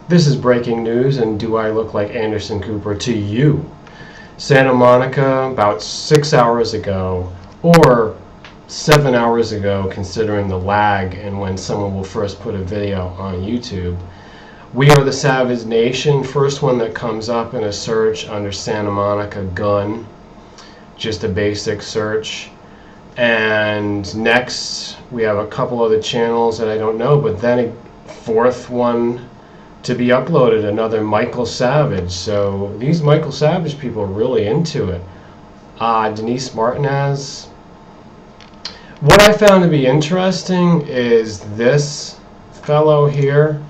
This is breaking news, and do I look like Anderson Cooper to you? Santa Monica, about 6 hours ago, or 7 hours ago, considering the lag and when someone will first put a video on YouTube. We Are the Savage Nation, first one that comes up in a search under Santa Monica gun, just a basic search. And next, we have a couple other channels that I don't know, but then a fourth one to be uploaded, another Michael Savage. So these Michael Savage people are really into it. Denise Martinez. What I found to be interesting is this fellow here.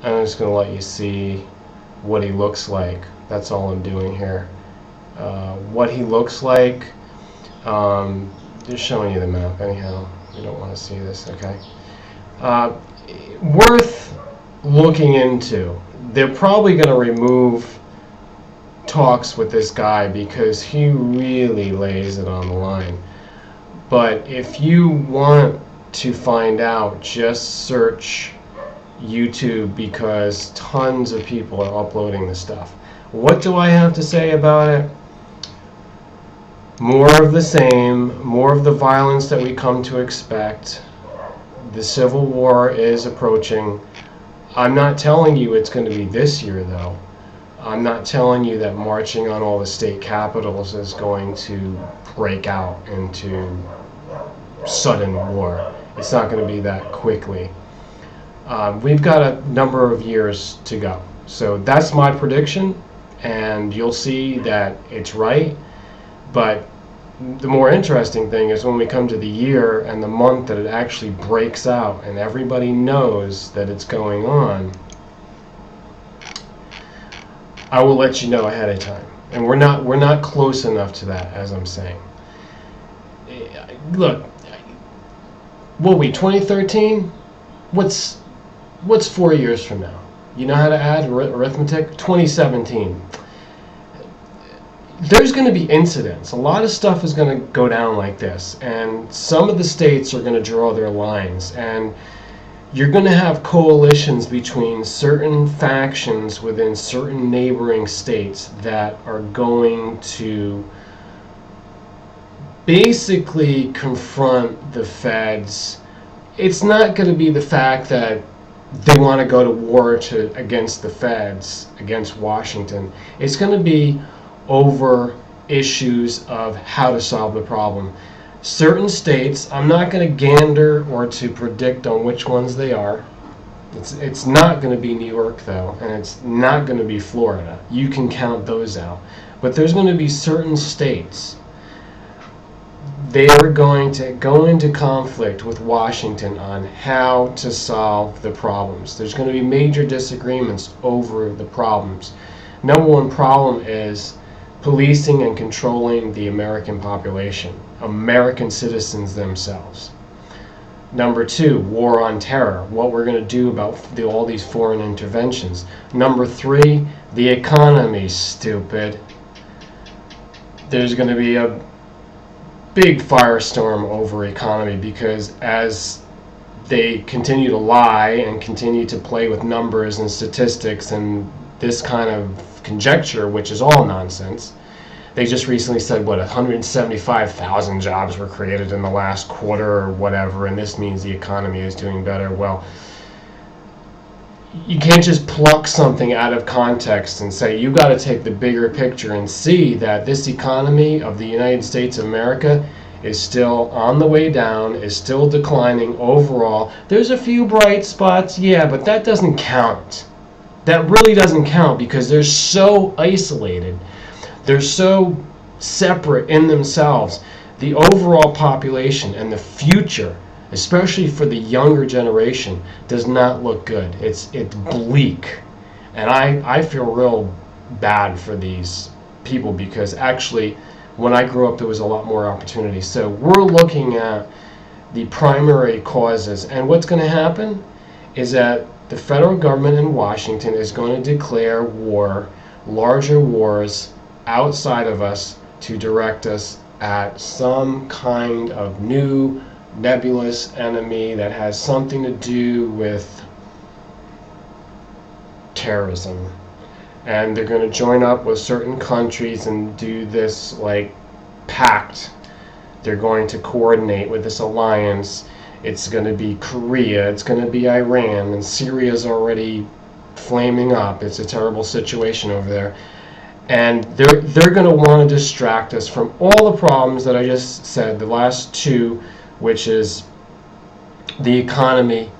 I'm just going to let you see what he looks like. That's all I'm doing here. What he looks like. Just showing you the map anyhow. You don't want to see this, okay? Worth looking into. They're probably going to remove talks with this guy because he really lays it on the line. But if you want to find out, just search YouTube because tons of people are uploading this stuff. What do I have to say about it? More of the same, more of the violence that we come to expect. The Civil War is approaching. I'm not telling you it's going to be this year, though. I'm not telling you that marching on all the state capitals is going to break out into sudden war. It's not going to be that quickly. We've got a number of years to go. So that's my prediction, and you'll see that it's right. But the more interesting thing is when we come to the year and the month that it actually breaks out and everybody knows that it's going on, I will let you know ahead of time. And we're not close enough to that, as I'm saying. Look, what are we, 2013? What's 4 years from now? You know how to add arithmetic? 2017. There's going to be incidents. A lot of stuff is going to go down like this, and some of the states are going to draw their lines, and you're going to have coalitions between certain factions within certain neighboring states that are going to basically confront the feds. It's not going to be the fact that they want to go to war against the feds, against Washington. It's going to be over issues of how to solve the problem. Certain states, I'm not going to gander or to predict on which ones they are. It's not going to be New York, though, and it's not going to be Florida. You can count those out. But there's going to be certain states. They are going to go into conflict with Washington on how to solve the problems. There's going to be major disagreements over the problems. Number one problem is policing and controlling the American population, American citizens themselves. Number two, war on terror, what we're going to do about all these foreign interventions. Number three, the economy, stupid. There's going to be a big firestorm over economy because as they continue to lie and continue to play with numbers and statistics and this kind of conjecture, which is all nonsense. They just recently said, 175,000 jobs were created in the last quarter or whatever, and this means the economy is doing better. Well, you can't just pluck something out of context and say, you got to take the bigger picture and see that this economy of the United States of America is still on the way down, is still declining overall. There's a few bright spots, yeah, but that doesn't count. That really doesn't count because they're so isolated. They're so separate in themselves. The overall population and the future, especially for the younger generation, does not look good. It's bleak. And I feel real bad for these people because actually when I grew up there was a lot more opportunity. So we're looking at the primary causes, and what's going to happen is that the federal government in Washington is going to declare war, larger wars outside of us to direct us at some kind of new nebulous enemy that has something to do with terrorism. And they're going to join up with certain countries and do this like pact. They're going to coordinate with this alliance. It's going to be Korea, it's going to be Iran, and Syria's already flaming up. It's a terrible situation over there. And they're going to want to distract us from all the problems that I just said, the last two, which is the economy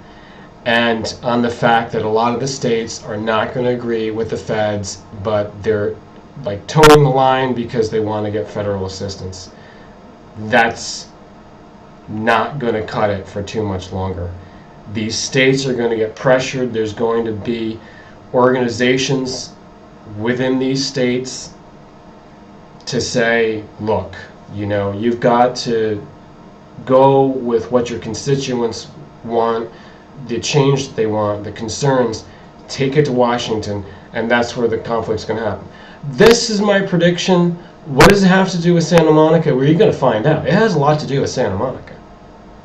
and on the fact that a lot of the states are not going to agree with the feds, but they're like towing the line because they want to get federal assistance. That's not going to cut it for too much longer. These states are going to get pressured. There's going to be organizations within these states to say, look, you've got to go with what your constituents want, the change that they want, the concerns, take it to Washington, and that's where the conflict's going to happen. This is my prediction. What does it have to do with Santa Monica? Well, you're going to find out. It has a lot to do with Santa Monica.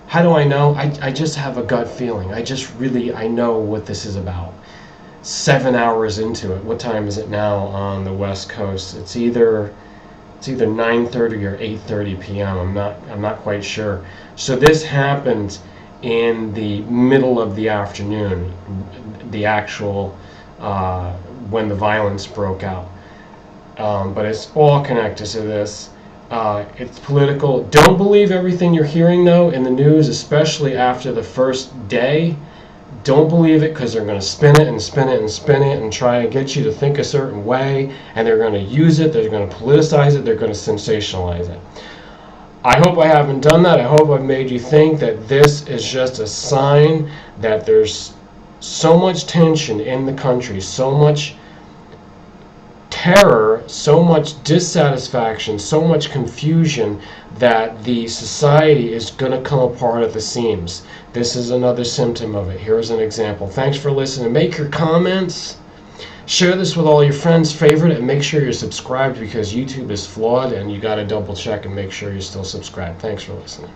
How do I know? I just have a gut feeling. I know what this is about. 7 hours into it. What time is it now on the West Coast? It's either 9:30 or 8:30 p.m. I'm not quite sure. So this happened in the middle of the afternoon, the actual when the violence broke out. But it's all connected to this. It's political. Don't believe everything you're hearing, though, in the news, especially after the first day. Don't believe it, because they're going to spin it and spin it and spin it and try to get you to think a certain way, and they're going to use it, they're going to politicize it, they're going to sensationalize it. I hope I haven't done that. I hope I've made you think that this is just a sign that there's so much tension in the country, so much terror, so much dissatisfaction, so much confusion that the society is going to come apart at the seams. This is another symptom of it. Here's an example. Thanks for listening. Make your comments. Share this with all your friends, favorite it, and make sure you're subscribed, because YouTube is flawed and you got to double check and make sure you're still subscribed. Thanks for listening.